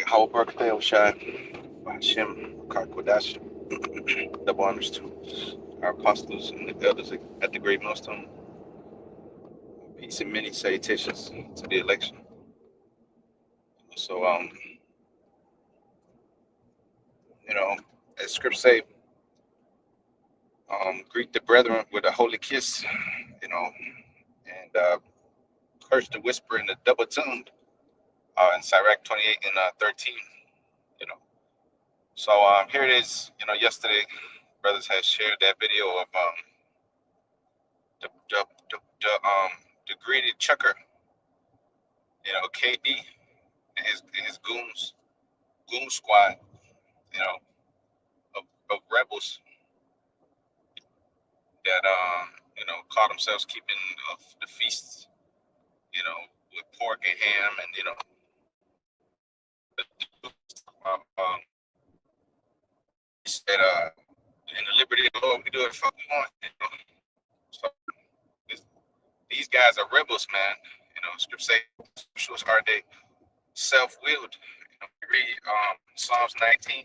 How birthday Oshad Hashem Kakodash, double honors to our apostles and the elders at the great millstone. Peace and many salutations to the election. So you know, as scripture say, greet the brethren with a holy kiss, and curse the whisper and the double tongued in Sirach 28 and 13, you know. So here it is, yesterday brothers had shared that video of the greeted chucker, KD and his goon squad, you know, of rebels that call themselves keeping of the feasts, with pork and ham and said in the liberty of the Lord we do it fuck we want. So these guys are rebels, man. Scripture say are they self-willed. Read Psalms 19,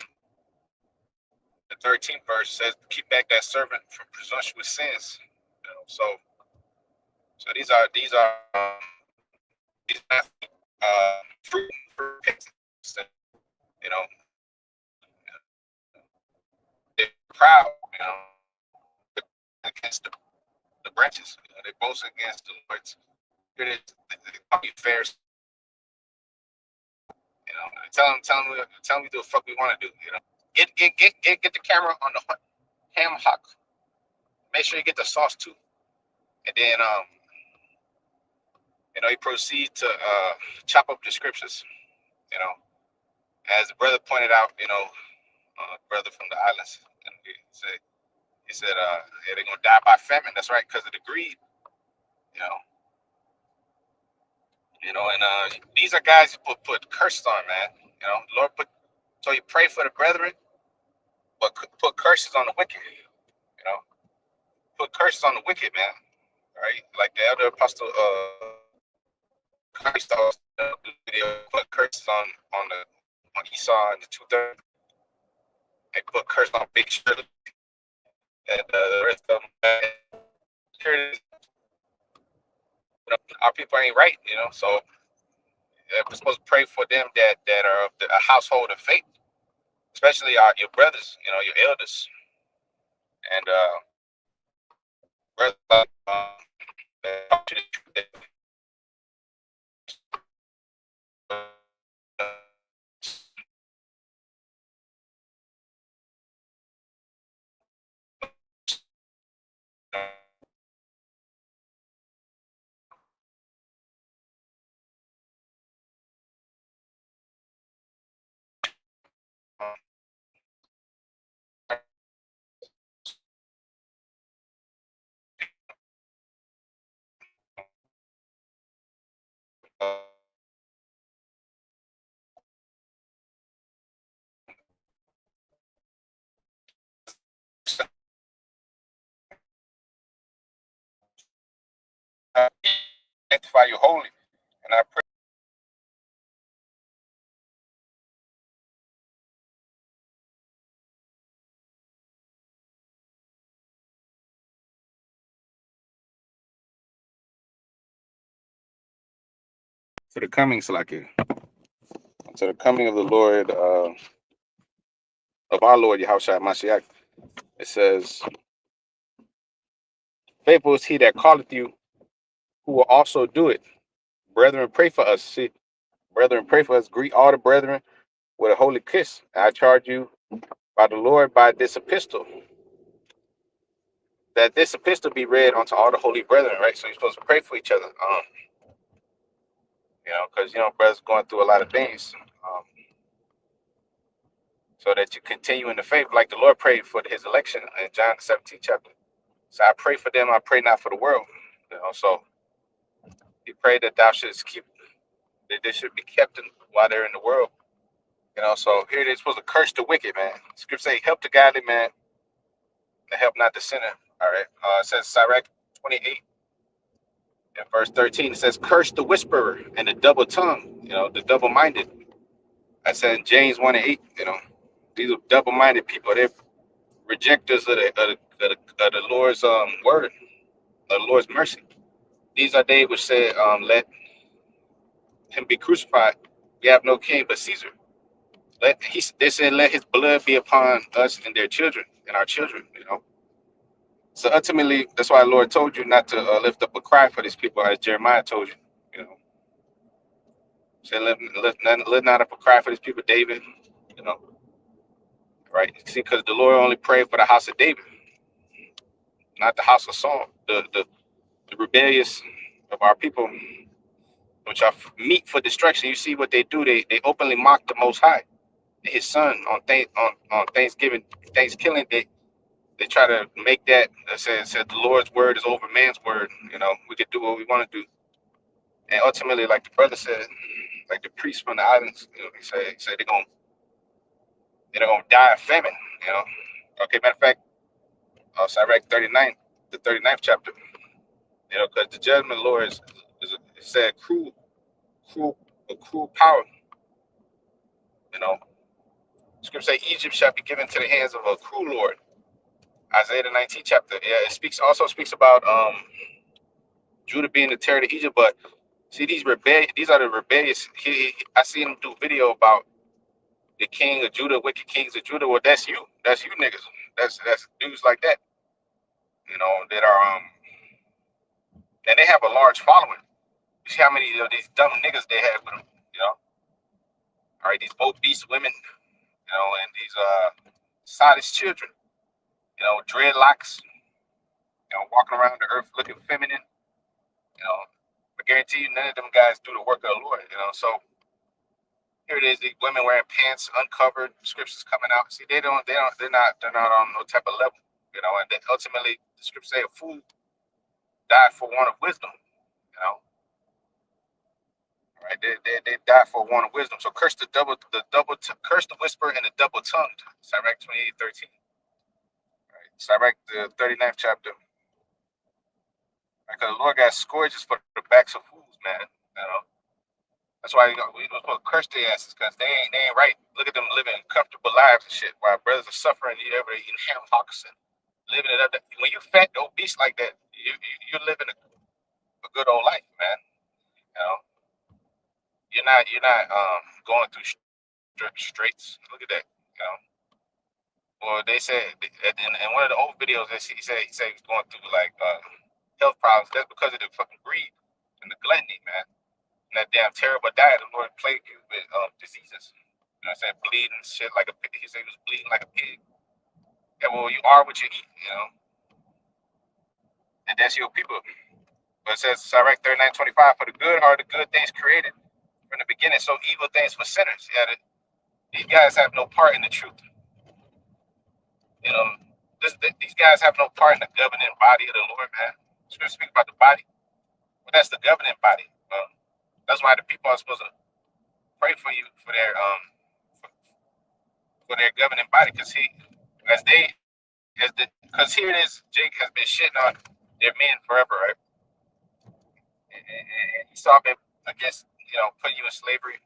the 13th verse says, "Keep back that servant from presumptuous sins." So these are these not fruit, you know, they're proud, against the branches. They boast against the Lord's. It is the Pharisees. Tell me the fuck we want to do. Get the camera on the ham hock. Make sure you get the sauce too, and then he proceeds to chop up the scriptures. As the brother pointed out, brother from the islands, and he said, yeah, they're gonna die by famine. That's right, because of the greed. And these are guys who put curses on, man. Lord so you pray for the brethren, but put curses on the wicked. Put curses on the wicked, man. Right? Like the elder apostle Christ video put curses on Esau and the 230. They put curses on Big Shirley and the rest of them. Our people ain't right, so we're supposed to pray for them that are of a household of faith, especially your brothers, your elders, and brothers sanctify you holy, and I pray to the coming, Salaki, to the coming of the Lord, of our Lord Yahushua Mashiach. It says, "Faithful is he that calleth you, who will also do it. Brethren, pray for us." See, brethren, pray for us. Greet all the brethren with a holy kiss. I charge you by the Lord by this epistle, that this epistle be read unto all the holy brethren, right? So you're supposed to pray for each other, because brothers going through a lot of things, so that you continue in the faith, like the Lord prayed for his election in John 17 chapter. So I pray for them. I pray not for the world. So he prayed that thou shouldst keep, that they should be kept while they're in the world. So here they're supposed to curse the wicked, man. Scripture say, help the godly man, and help not the sinner. All right. It says Sirach 28 and verse 13. It says, curse the whisperer and the double tongue, the double-minded. I said in James 1 and 8, these are double-minded people. They're rejectors of the Lord's word, of the Lord's mercy. These are they which said, let him be crucified. We have no king but Caesar. They said, let his blood be upon us and their children and our children. So ultimately, that's why the Lord told you not to lift up a cry for these people, as Jeremiah told you. You know, say lift not up a cry for these people, David. You know, right? See, because the Lord only prayed for the house of David, not the house of Saul. The rebellious of our people, which are meat for destruction. You see what they do? They openly mock the Most High, His Son on Thanksgiving. They try to make that said the Lord's word is over man's word. We could do what we want to do, and ultimately, like the brother said, like the priest from the islands, he said they're gonna die of famine. You know. Okay, matter of fact, Sirach 39, the 39th chapter. Because the judgment of the Lord is it said cruel power. You know, Scripture say Egypt shall be given to the hands of a cruel Lord. Isaiah the 19th chapter. Yeah, it also speaks about Judah being the terror to Egypt, but see these are the rebellious. I seen him do video about the king of Judah, wicked kings of Judah. Well, that's you. That's you niggas. That's dudes like that. That are and they have a large following. You see how many of these dumb niggas they have with them. All right, these obese women. And these sottish children. Dreadlocks. Walking around the earth looking feminine. I guarantee you, none of them guys do the work of the Lord. So here it is, these women wearing pants, uncovered, scriptures coming out. See, they're not on no type of level. And then ultimately, the scriptures say a fool died for want of wisdom. Right? They died for want of wisdom. So curse curse the whisper and the double tongued. Sirach 28:13. Right? Sirach the 39th chapter. Because the Lord got scourges for the backs of fools, man. That's why we supposed to curse their asses, because they ain't right. Look at them living comfortable lives and shit, while brothers are suffering. You ever eating ham hocks and living it up. When you fat, obese like that, you're living a good old life, man. You know, you're not going through straits. Look at that. Well, they said in one of the old videos, he said he's going through like health problems. That's because of the fucking greed and the gluttony, man. And that damn terrible diet. The Lord plagued you with diseases. I said bleeding shit like a pig. He said he was bleeding like a pig. Yeah, well, you are what you eat. And that's your people. But it says Sirach 39:25, for the good are the good things created from the beginning, so evil things for sinners. Yeah, these guys have no part in the truth. You know, these guys have no part in the governing body of the Lord, man. Scripture speak about the body. Well, that's the governing body. That's why the people are supposed to pray for you for their governing body, because because here it is, Jake has been shitting on their men forever, right? And Esau been against, putting you in slavery.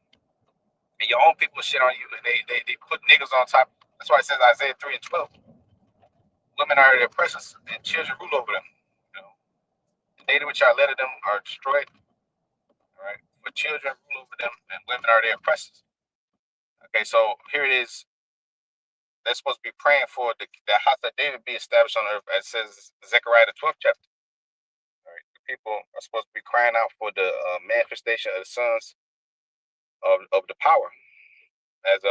And your own people shit on you, and they put niggas on top. That's why it says Isaiah 3:12. Women are the oppressors, and children rule over them. The data which are led of them are destroyed. All right, but children rule over them, and women are their oppressors. Okay, so here it is. They're supposed to be praying for the house of David be established on earth, as says Zechariah the 12th chapter. All right, the people are supposed to be crying out for the manifestation of the sons of the power, as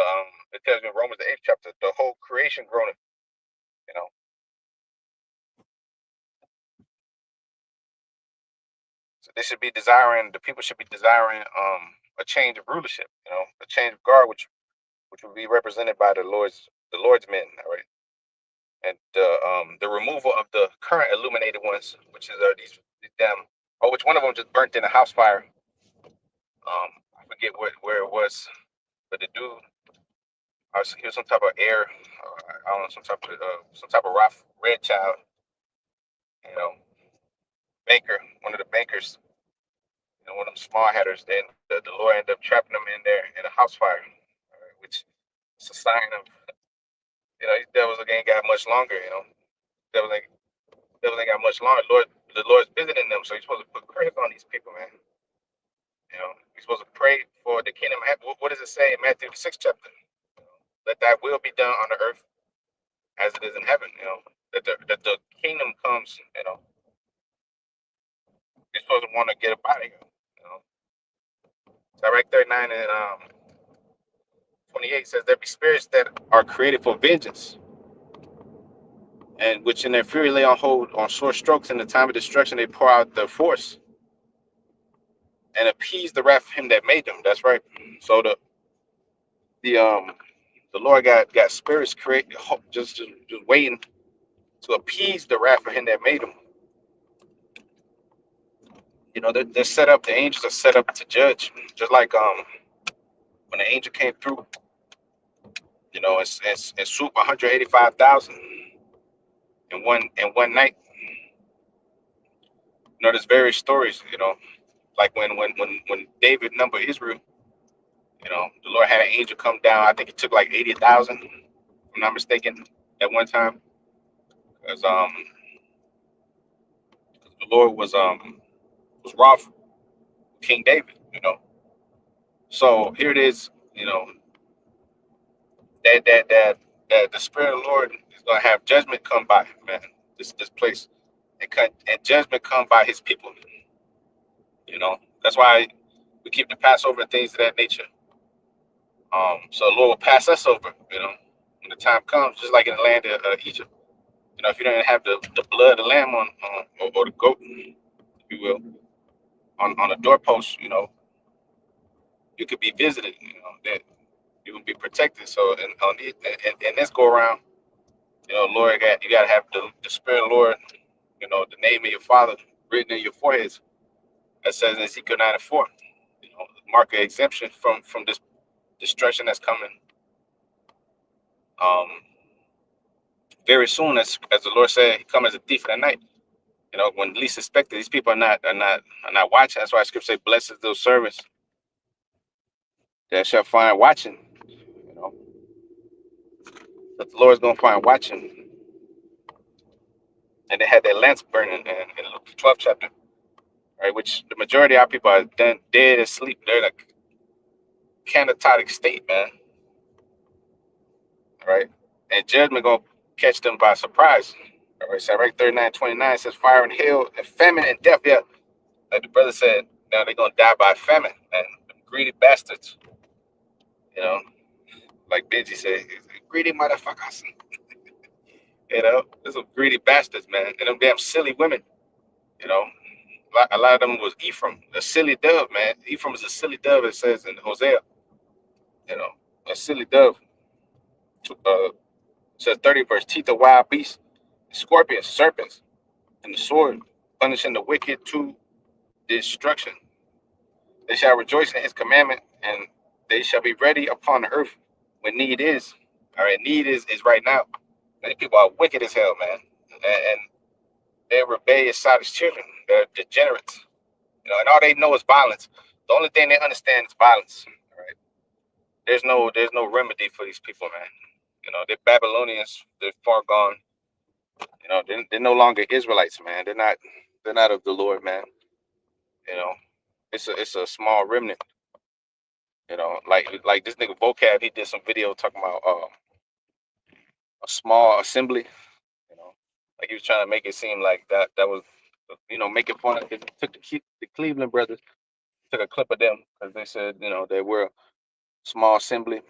it tells in Romans the 8th chapter, the whole creation groaneth. You know, so they should be desiring. The people should be desiring a change of rulership. A change of guard, which will be represented by the Lord's men. All right, and the removal of the current illuminated ones, which is these damn. Oh, which one of them just burnt in a house fire. I forget where it was, but the dude, he was some type of air, I don't know, some type of rough red child, you know, banker, one of the bankers, one of them small hatters. Then the Lord ended up trapping them in there in a house fire. It's a sign of, these devils ain't got much longer. Devils ain't, devils ain't got much longer. The Lord's visiting them, so you're supposed to put curse on these people, man. You're supposed to pray for the kingdom. What does it say in Matthew the 6th chapter? Let thy will be done on the earth as it is in heaven. That the kingdom comes. You're supposed to want to get up out of here. Direct 39 and 28 says there be spirits that are created for vengeance, and which in their fury lay on hold on sore strokes. In the time of destruction, they pour out their force and appease the wrath of him that made them. That's right. So the the Lord got spirits created just waiting to appease the wrath of him that made them. They're set up. The angels are set up to judge, just like when the angel came through, and swoop 185,000 in one night. There's various stories. Like when David numbered Israel. The Lord had an angel come down. I think it took like 80,000, if I'm not mistaken, at one time. Because the Lord was wroth with King David. So here it is. That the Spirit of the Lord is gonna have judgment come by, man. This place, and judgment come by His people. That's why we keep the Passover and things of that nature. So the Lord will pass us over. When the time comes, just like in the land of Egypt. If you don't have the blood of the lamb on or the goat, if you will, on a doorpost, you could be visited. That you will be protected. So in this go around, Lord, you got to have the Spirit of the Lord, the name of your Father written in your foreheads. That says in Ezekiel 9:4, mark an exemption from this destruction that's coming. Um, very soon, as the Lord said, He come as a thief in the night. When least expected, these people are not watching. That's why Scripture say, "Blessed is those servants that shall find watching." That the Lord's gonna find watching, and they had their lamps burning in Luke 12th chapter, right? Which the majority of our people are dead asleep. They're like canatotic state, man, right? And judgment gonna catch them by surprise. All right, so right 39:29 says, "Fire and hail and famine and death." Yeah, like the brother said, now they're gonna die by famine and greedy bastards. You know, like Benji said, greedy motherfuckers. There's some greedy bastards, man, and them damn silly women. You know, a lot of them was Ephraim, a silly dove, man. Ephraim is a silly dove. It says in Hosea. A silly dove. Says 30 verse, teeth of wild beasts, scorpions, serpents, and the sword, punishing the wicked to destruction. They shall rejoice in His commandment, and they shall be ready upon the earth when need is. All right, need is right now. Many people are wicked as hell, man, and they're rebellious, savage children. They're degenerates, and all they know is violence. The only thing they understand is violence. All right, there's no remedy for these people, man. They're Babylonians. They're far gone. They're no longer Israelites, man. They're not of the Lord, man. You know, it's a small remnant. Like this nigga Vocab, he did some video talking about a small assembly. Like he was trying to make it seem like that was, making fun of it. Took the Cleveland brothers, took a clip of them because they said, they were a small assembly.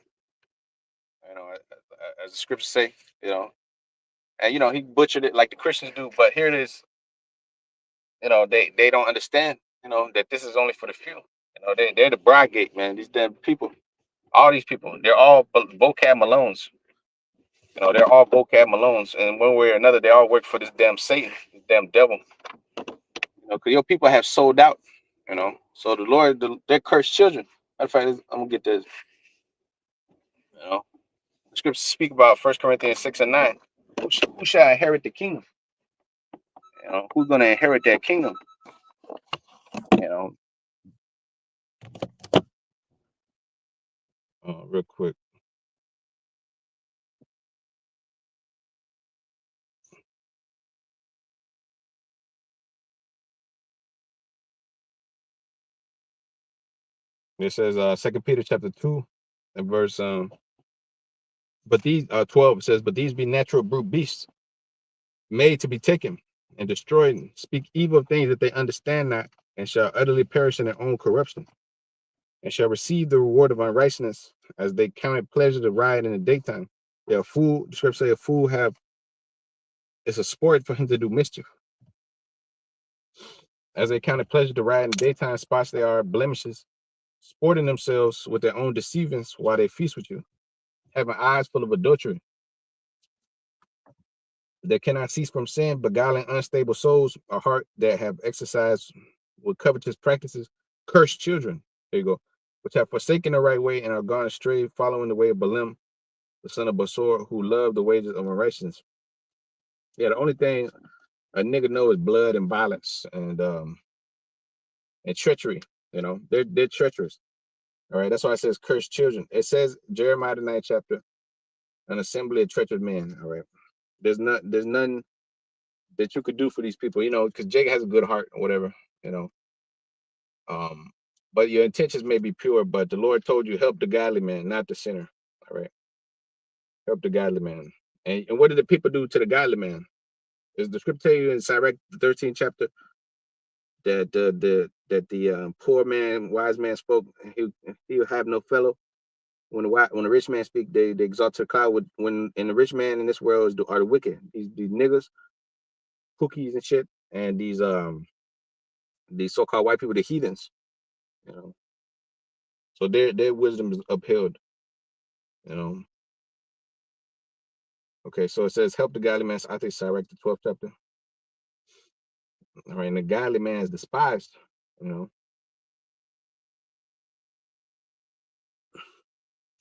As the scriptures say, and he butchered it like the Christians do. But here it is, they don't understand, that this is only for the few. They're the bride gate, man. These damn people, all these people, they're all vocab Malones. They're all vocab Malones, and one way or another, they all work for this damn Satan, this damn devil. Because your people have sold out. So the Lord, they're cursed children. Matter of fact, I'm gonna get this. The scriptures speak about 1 Corinthians 6 and 9. Who shall inherit the kingdom? Who's gonna inherit that kingdom? Real quick. It says 2 Peter chapter 2 and verse but these 12 says, but these be natural brute beasts, made to be taken and destroyed, and speak evil things that they understand not, and shall utterly perish in their own corruption, and shall receive the reward of unrighteousness, as they count it pleasure to ride in the daytime. They're a fool. The scripture say a fool it's a sport for him to do mischief. As they count it pleasure to ride in the daytime, spots they are blemishes, sporting themselves with their own deceivings while they feast with you, having eyes full of adultery. They cannot cease from sin, beguiling unstable souls, a heart that have exercised with covetous practices, cursed children. There you go. Which have forsaken the right way and are gone astray, following the way of Balaam, the son of Basor, who loved the wages of unrighteousness. Yeah, the only thing a nigga know is blood and violence and treachery. You know, they're treacherous. All right, that's why it says cursed children. It says Jeremiah the 9th chapter, an assembly of treacherous men. All right, there's none that you could do for these people. You know, because Jake has a good heart or whatever. You know, but your intentions may be pure. But the Lord told you, help the godly man, not the sinner. All right, help the godly man. And what did the people do to the godly man? Is the scripture tell you in Sirach the 13th chapter that the poor man, wise man spoke, he'll have no fellow. When the rich man speak, they exalt to the cloud. When the rich man in this world are the wicked, these niggas, cookies and shit, and these so-called white people, the heathens, you know. So their wisdom is upheld, you know. Okay, so it says, help the godly man. I think Sirach the 12th chapter. All right, and the godly man is despised, you know.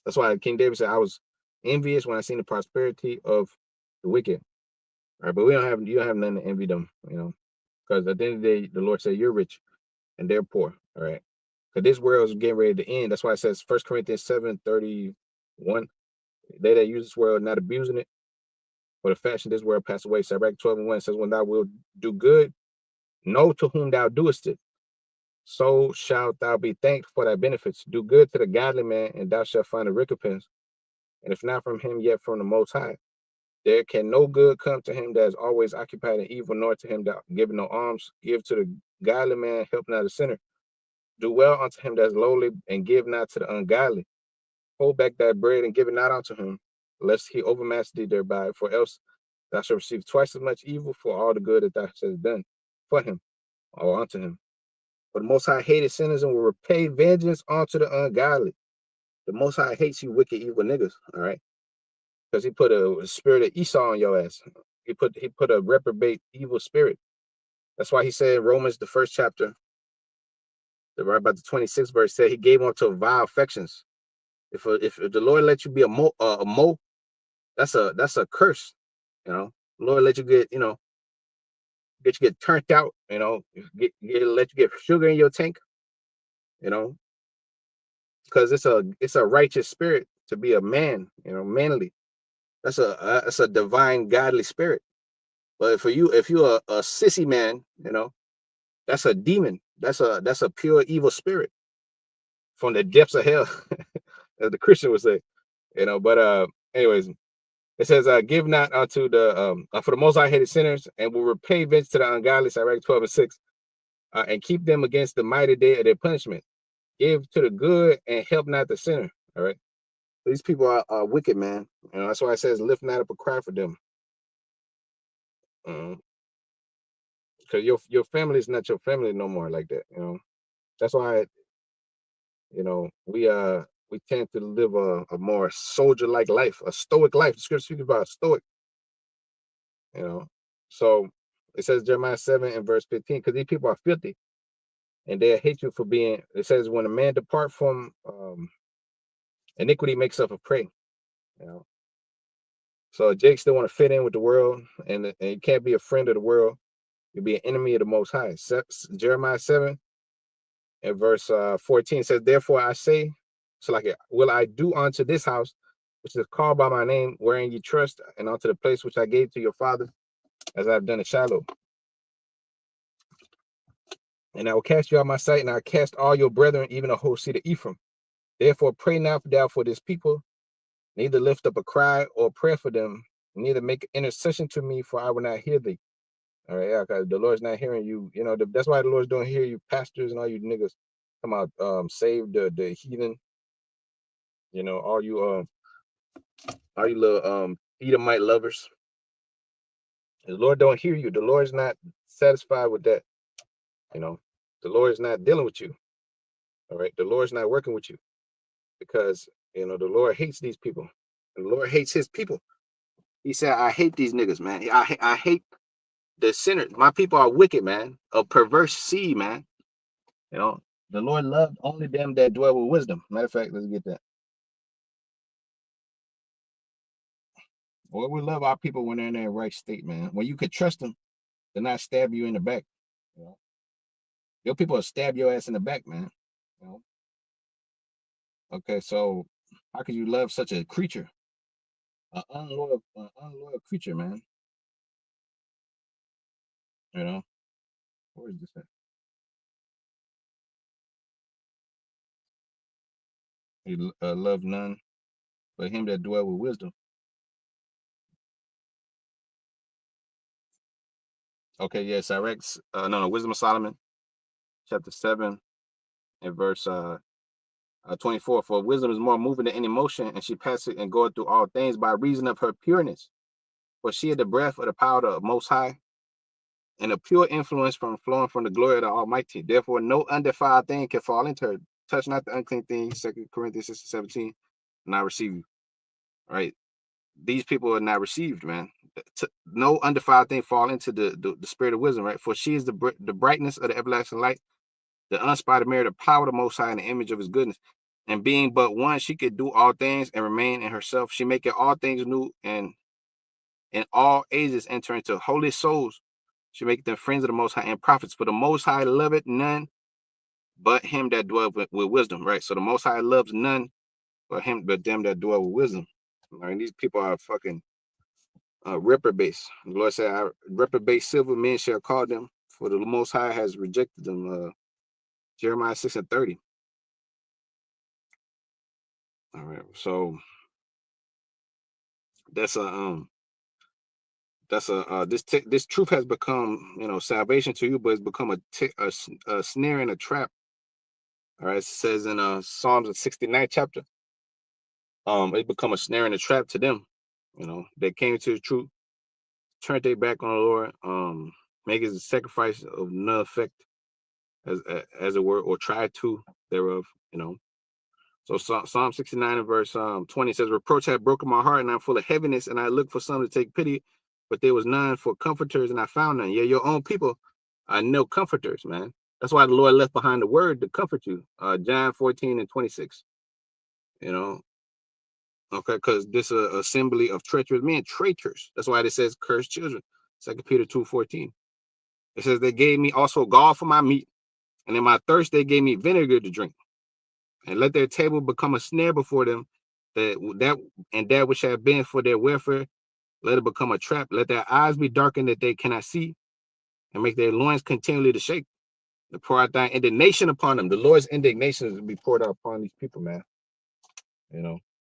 That's why King David said, I was envious when I seen the prosperity of the wicked. All right, but you don't have nothing to envy them, you know, because at the end of the day, the Lord said, you're rich and they're poor. All right. Because this world is getting ready to end. That's why it says 1 Corinthians 7:31. They that use this world not abusing it, for the fashion of this world pass away. Sirach 12:1 says, when thou wilt do good, know to whom thou doest it. So shalt thou be thanked for thy benefits. Do good to the godly man, and thou shalt find a recompense. And if not from him, yet from the Most High. There can no good come to him that is always occupied in evil, nor to him that giveth no alms. Give to the godly man, help not a sinner. Do well unto him that is lowly, and give not to the ungodly. Hold back thy bread, and give it not unto him, lest he overmatch thee thereby. For else thou shalt receive twice as much evil for all the good that thou hast done for him, or unto him. For the Most High hated sinners and will repay vengeance unto the ungodly. The Most High hates you wicked, evil niggas, all right? Because he put a spirit of Esau on your ass. He put a reprobate evil spirit. That's why he said in Romans, the 1st chapter, right about the 26th verse, said he gave unto vile affections. If the Lord let you be a mo, that's a curse. You know, the Lord let you get turned out. You know, let you get sugar in your tank. You know, because it's a righteous spirit to be a man. You know, manly. That's a divine godly spirit. But if you're a sissy man, you know, that's a demon. That's a pure evil spirit from the depths of hell, as the Christian would say. You know, but anyways, it says, give not unto the for the Most High hated sinners, and will repay vengeance to the ungodly. Sirach 12:6, and keep them against the mighty day of their punishment. Give to the good and help not the sinner. All right, these people are wicked, man. You know, that's why it says, lift not up a cry for them. Because your family is not your family no more like that. You know, that's why we tend to live a more soldier-like life, a stoic life. The scripture speaks about a stoic. You know, so it says Jeremiah 7 and verse 15, because these people are filthy and they hate you for being. It says when a man depart from iniquity makes up a prey. You know, so Jake still want to fit in with the world, and you can't be a friend of the world. You'll be an enemy of the Most High. Jeremiah 7 and verse 14 says, therefore I say, so like, will I do unto this house, which is called by my name, wherein you trust, and unto the place which I gave to your father, as I've done at Shiloh. And I will cast you out of my sight, and I will cast all your brethren, even the whole seed of Ephraim. Therefore, pray not thou for this people, neither lift up a cry or prayer for them, neither make intercession to me, for I will not hear thee. All right, yeah, because the Lord's not hearing you. You know, that's why the Lord's don't hear you, pastors and all you niggas. Come out, save the heathen. You know, all you little Edomite lovers. The Lord don't hear you. The Lord's not satisfied with that. You know, the Lord's not dealing with you. All right, the Lord's not working with you because you know the Lord hates these people. And the Lord hates His people. He said, "I hate these niggas, man. I hate the sinners. My people are wicked, man. A perverse seed, man. You know, the Lord loved only them that dwell with wisdom." Matter of fact, let's get that. Well, we love our people when they're in their right state, man. When you could trust them to not stab you in the back. You know, your people will stab your ass in the back, man. You know? Okay, so how could you love such a creature, unloyal creature, man? You know, where is this at? He love none but him that dwell with wisdom. Okay, yeah, Sirach, no, Wisdom of Solomon, chapter 7 and verse 24. For wisdom is more moving than any motion, and she passeth and goeth through all things by reason of her pureness. For she had the breath of the power of the Most High, and a pure influence from flowing from the glory of the Almighty. Therefore, no undefiled thing can fall into her. Touch not the unclean thing, 2 Corinthians 6:17, and I receive you. Right? These people are not received, man. No undefiled thing fall into the spirit of wisdom, right? For she is the brightness of the everlasting light, the unspotted mirror, the power of the Most High, and the image of His goodness. And being but one, she could do all things and remain in herself. She maketh all things new, and in all ages enter into holy souls. She maketh them friends of the Most High and prophets. For the Most High loveth none but him that dwell with wisdom, right? So the Most High loves none but them that dwell with wisdom. I mean, these people are fucking reprobates. The Lord said, "I reprobate silver men shall call them, for the Most High has rejected them." Jeremiah 6:30. All right, so that's a this truth has become salvation to you, but it's become a snare and a trap. All right, it says in Psalms the 69th chapter, it become a snare and a trap to them. They came to the truth, turned their back on the Lord, making a sacrifice of no effect, as it were, or try to thereof. So Psalm 69 and verse 20 says, "Reproach had broken my heart, and I'm full of heaviness, and I looked for some to take pity, but there was none for comforters, and I found none." Yeah, your own people are no comforters, man. That's why the Lord left behind the word to comfort you. John 14 and 26. Okay, because this is an assembly of treacherous men, traitors. That's why it says cursed children. 2 Peter 2:14. It says they gave me also gall for my meat, and in my thirst they gave me vinegar to drink. And let their table become a snare before them, that which have been for their welfare, let it become a trap. Let their eyes be darkened that they cannot see, and make their loins continually to shake. To pour out thy indignation upon them. The Lord's indignation is to be poured out upon these people, man.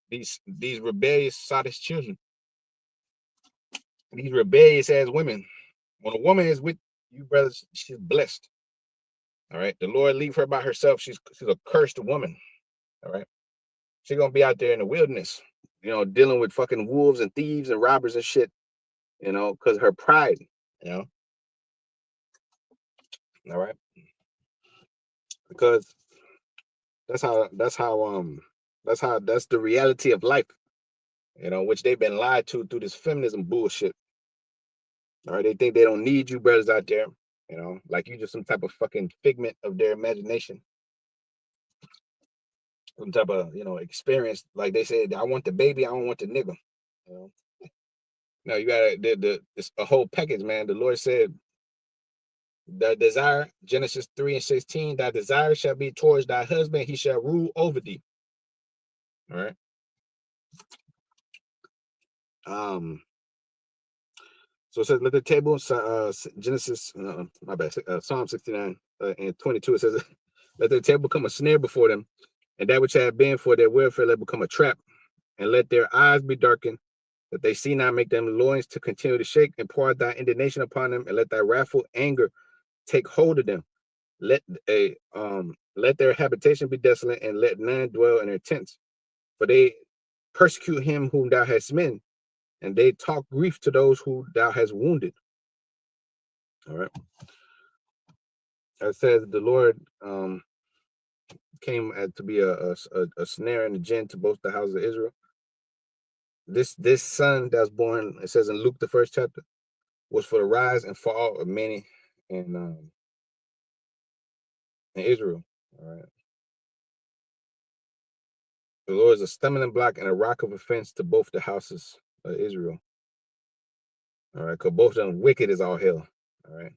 These rebellious, sottish children, these rebellious ass women. When a woman is with you, brothers, she's blessed. All right. The Lord leave her by herself. She's a cursed woman. All right. She's gonna be out there in the wilderness, dealing with fucking wolves and thieves and robbers and shit, because her pride, you know. All right. Because that's the reality of life, which they've been lied to through this feminism bullshit. All right. They think they don't need you brothers out there, like you just some type of fucking figment of their imagination. Some type of, experience. Like they said, I want the baby, I don't want the nigga. No, you gotta it's a whole package, man. The Lord said, "The desire," Genesis 3 and 16, "thy desire shall be towards thy husband, he shall rule over thee." All right. So it says, let the table, Genesis, my bad, Psalm 69 and 22, it says, let the table become a snare before them, and that which had been for their welfare let become a trap, and let their eyes be darkened, that they see not, make them loins to continue to shake, and pour out thy indignation upon them, and let thy wrathful anger take hold of them. Let their habitation be desolate, and let none dwell in their tents. For they persecute him whom thou hast smitten, and they talk grief to those who thou hast wounded. All right. It says the Lord came to be a snare and a gin to both the houses of Israel. This son that's born, it says in Luke the 1st chapter, was for the rise and fall of many in Israel. All right. The Lord is a stumbling block and a rock of offense to both the houses of Israel. All right, because both of them wicked as all hell. All right.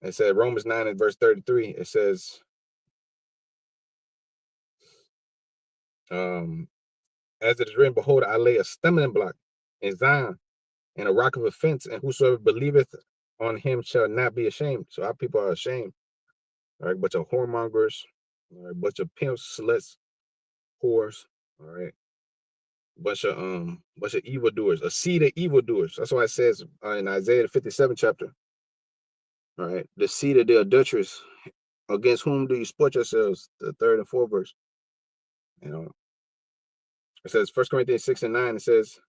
It said Romans 9 and verse 33, it says, as it is written, behold, I lay a stumbling block in Zion and a rock of offense, and whosoever believeth on him shall not be ashamed. So our people are ashamed. All right, bunch of whoremongers, all right, bunch of pimps, sluts, whores, all right, bunch of evildoers, a seed of evildoers. That's why it says in Isaiah the 57th chapter, all right, the seed of the adulteress, against whom do you sport yourselves? The 3rd and 4th verse. You know, it says 1 Corinthians 6 and 9, it says,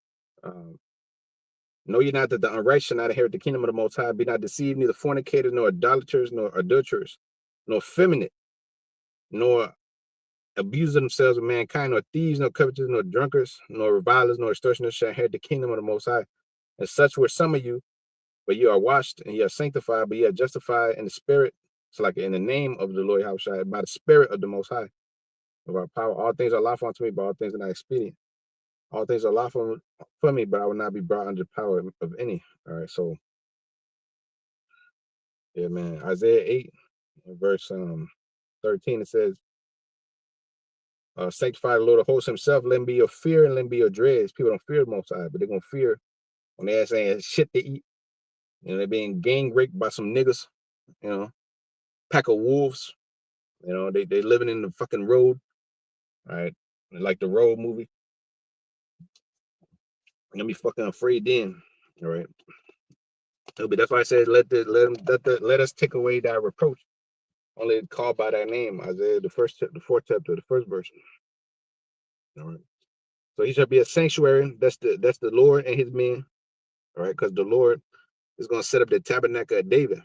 know ye not that the unrighteous shall not inherit the kingdom of the Most High? Be not deceived, neither fornicators, nor idolaters, nor adulterers, nor effeminate, nor abusers themselves of mankind, nor thieves, nor covetous, nor drunkards, nor revilers, nor extortioners shall inherit the kingdom of the Most High. And such were some of you, but you are washed and you are sanctified, but you are justified in the spirit. It's like in the name of the Lord Yahushua, by the spirit of the Most High, of our power. All things are lawful unto me, but all things are not expedient. All things are lawful for me, but I will not be brought under the power of any. All right, so yeah, man. Isaiah 8, verse 13, it says, sanctify the Lord of hosts himself, let him be your fear and let him be your dreads. People don't fear the Most High, but they're gonna fear when they're saying shit to eat. You know, they're being gang raped by some niggas, you know, pack of wolves. You know, they living in the fucking road, all right? Like the road movie. You're gonna be fucking afraid then, all right? But that's why I said let us take away that reproach. Only called by that name, Isaiah the 4th chapter, the 1st verse. All right. So he shall be a sanctuary. That's the Lord and his men. All right, because the Lord is going to set up the tabernacle of David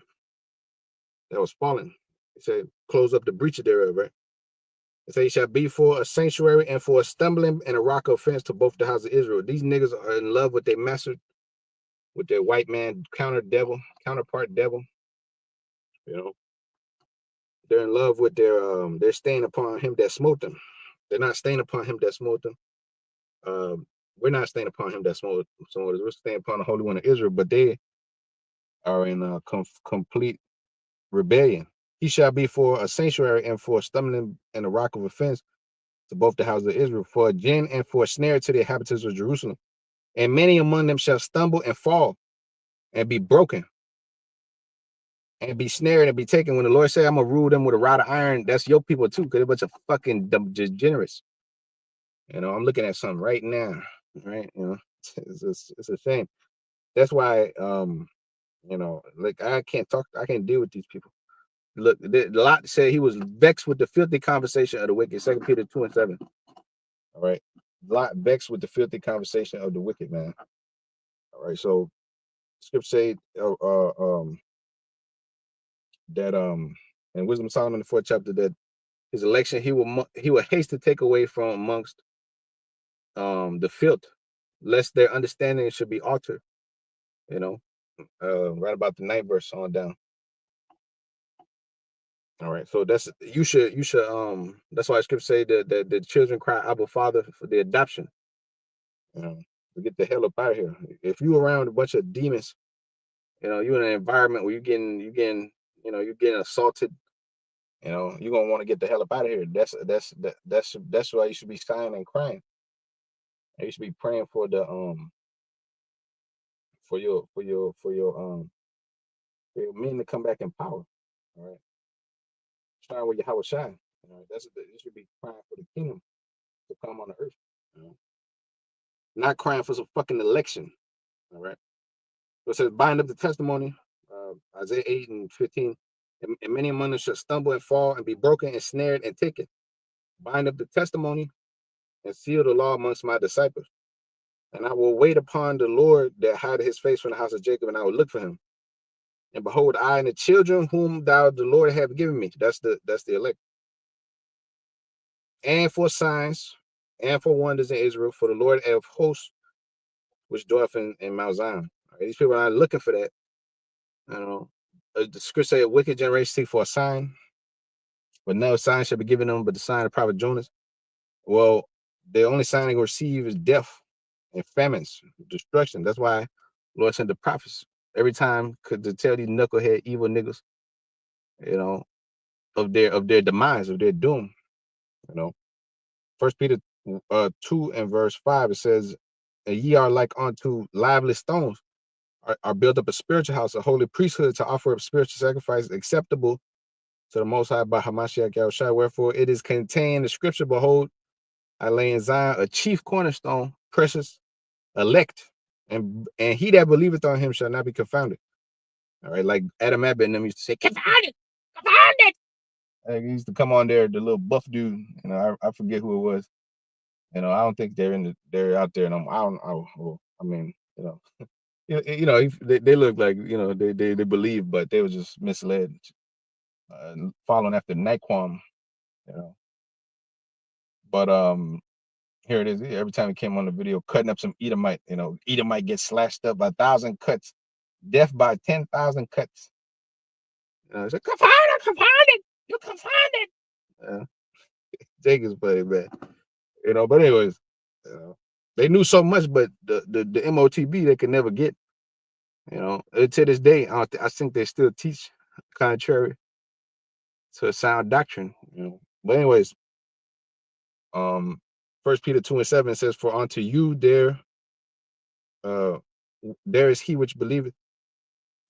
that was fallen. He said, close up the breaches thereof, right? He said, he shall be for a sanctuary and for a stumbling and a rock of offense to both the house of Israel. These niggas are in love with their master, with their white man counterpart devil. You know, they're in love with they're staying upon him that smote them. They're not staying upon him that smote them. We're not staying upon him that smote us. We're staying upon the Holy One of Israel, but they are in complete rebellion. He shall be for a sanctuary and for a stumbling and a rock of offense to both the houses of Israel, for a gin and for a snare to the inhabitants of Jerusalem. And many among them shall stumble and fall and be broken and be snared and be taken. When the Lord said, I'm going to rule them with a rod of iron, that's your people too, because they're a bunch of fucking degenerates. You know, I'm looking at something right now, right? You know, it's a shame. That's why, you know, like I can't deal with these people. Look, Lot said he was vexed with the filthy conversation of the wicked. 2 Peter 2 and 7. All right. Lot vexed with the filthy conversation of the wicked, man. All right. So scripture say that in Wisdom of Solomon, the 4th chapter, that his election he will haste to take away from amongst the filth, lest their understanding should be altered. You know, right about the 9th verse on down. All right, so that's you should that's why scripture say that the children cry Abba Father for the adoption. You know, to get the hell up out of here. If you around a bunch of demons, you know, you're in an environment where you're getting assaulted, you know, you're gonna want to get the hell up out of here. That's why you should be sighing and crying. You should be praying for for your men to come back in power. All right, starting with Yahweh Shai. You should be crying for the kingdom to come on the earth. You know? Not crying for some fucking election. All right. So it says, bind up the testimony, Isaiah 8:15. And many among them shall stumble and fall and be broken and snared and taken. Bind up the testimony and seal the law amongst my disciples. And I will wait upon the Lord that hide his face from the house of Jacob, and I will look for him. And behold, I and the children whom thou the Lord have given me. That's the elect. And for signs and for wonders in Israel, for the Lord of hosts, which dwelleth in Mount Zion. Right, these people are not looking for that. You know, the scripture say a wicked generation seek for a sign, but no sign shall be given them but the sign of prophet Jonas. Well, the only sign they will receive is death and famines, destruction. That's why Lord sent the prophets every time to tell these knucklehead evil niggas, you know, of their demise, of their doom. You know, First Peter 2:5, it says, "And ye are like unto lively stones, are built up a spiritual house, a holy priesthood, to offer up spiritual sacrifices acceptable to the Most High by Hamashiach Yahushua. Wherefore it is contained in the scripture, behold, I lay in Zion a chief cornerstone, precious, elect, and he that believeth on him shall not be confounded." All right, like Adam Abbott and them used to say, "Confounded, confounded." Like, he used to come on there, the little buff dude. You know, I forget who it was. You know, I don't think they're out there. And I mean, you know, they look like, you know, they believe, but they were just misled, following after Naquam. You know, but here it is. Every time he came on the video, cutting up some Edomite, you know, Edomite gets slashed up by 1,000 cuts, death by 10,000 cuts. It's like, confounded, you confounded. Jake is funny, man. You know, but anyways, they knew so much, but the MOTB they could never get. You know, to this day, I think they still teach contrary to sound doctrine. You know, but anyways, First Peter 2:7 says, "For unto you there is he which believeth.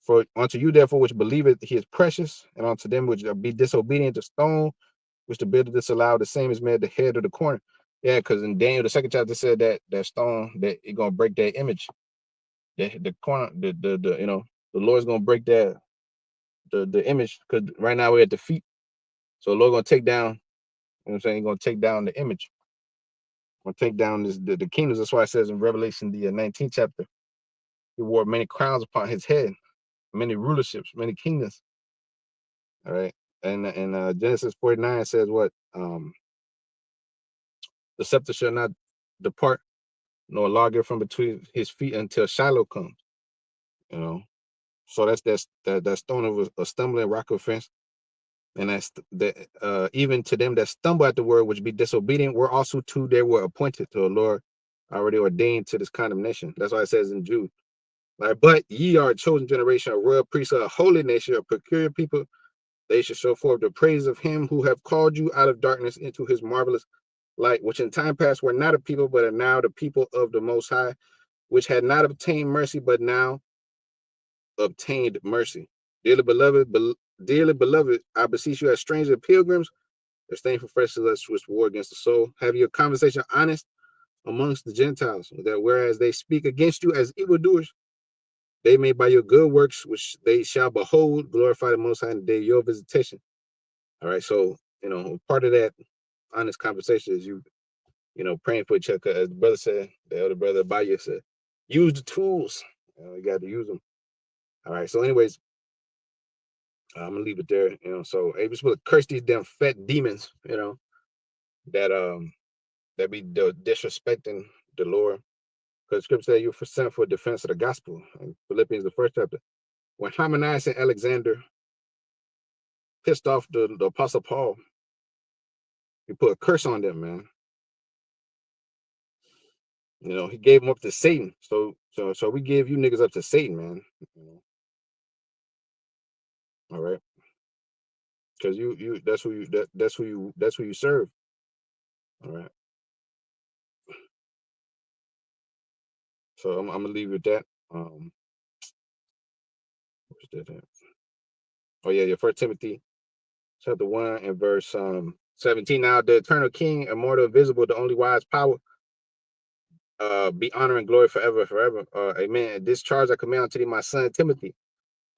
For unto you therefore which believeth, he is precious, and unto them which be disobedient to stone, which the builder disallowed, the same is made the head of the corner." Yeah, because in Daniel the second chapter said that stone that it gonna break that image, the corner, the you know, the Lord's gonna break that the image, because right now we're at the feet. So the Lord gonna take down, you know what I'm saying? He's gonna take down the image, gonna take down the kingdoms. That's why it says in Revelation the 19th chapter, he wore many crowns upon his head, many rulerships, many kingdoms. All right. And Genesis 49 says what? The scepter shall not depart, nor lawgiver from between his feet until Shiloh comes. You know. So that stone of a stumbling rock of offense. And that's that even to them that stumble at the word, which be disobedient, were also two they were appointed to the Lord, already ordained to this condemnation. That's why it says in Jude, like, but ye are a chosen generation, a royal priesthood, a holy nation, a peculiar people. They should show forth the praise of him who have called you out of darkness into his marvelous light, which in time past were not a people, but are now the people of the Most High, which had not obtained mercy, but now obtained mercy. Dearly beloved, I beseech you as strangers and pilgrims, abstain from fresh which war against the soul. Have your conversation honest amongst the Gentiles, that whereas they speak against you as evildoers, they may by your good works, which they shall behold, glorify the Most High in the day of your visitation. All right, so part of that honest conversation is praying for each other. As the brother said, the elder brother Abaya said, use the tools. You got to use them. All right, so anyways, I'm gonna leave it there. So we're supposed to curse these damn fat demons, that that be disrespecting the Lord. Because scripture says you were sent for defense of the gospel. In Philippians, the first chapter. When Hymenaeus and Alexander pissed off the apostle Paul, he put a curse on them, man. He gave them up to Satan. So we give you niggas up to Satan, man. All right. Because that's who you serve. All right. So I'm gonna leave you with that. Oh yeah, 1 Timothy chapter 1 and verse 17. Now the eternal King, immortal, invisible, the only wise power, be honor and glory forever, forever. Amen. This charge I command unto thee, my son Timothy,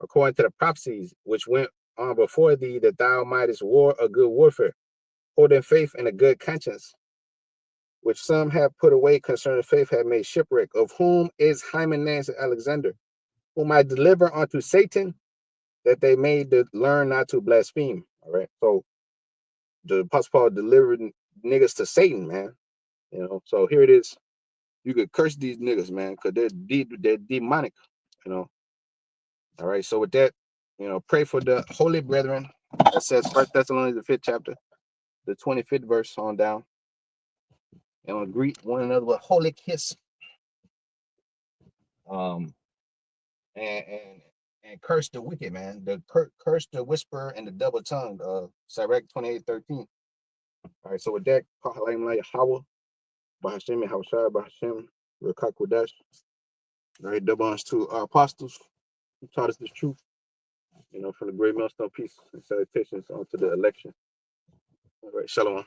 according to the prophecies which went on before thee, that thou mightest war a good warfare, holding faith and a good conscience, which some have put away concerning faith, have made shipwreck, of whom is Hymenaeus and Alexander, whom I deliver unto Satan, that they may learn not to blaspheme. All right. So the Apostle Paul delivered niggas to Satan, man. You know, so here it is. You could curse these niggas, man, because they're demonic, you know. All right. So with that, you know, pray for the holy brethren. That says 1 Thessalonians, the 5th chapter, the 25th verse on down. And we'll greet one another with a holy kiss. And curse the wicked, man. Curse the whisperer and the double tongued. Sirach 28:13. All right. So with that, Hawa, Bahashem, Hawashai, Bahashem, Rakakwadash. All right. Double honors to our apostles who taught us this truth. You know, from the great millstone, peace and salutations onto the election. All right, shalom.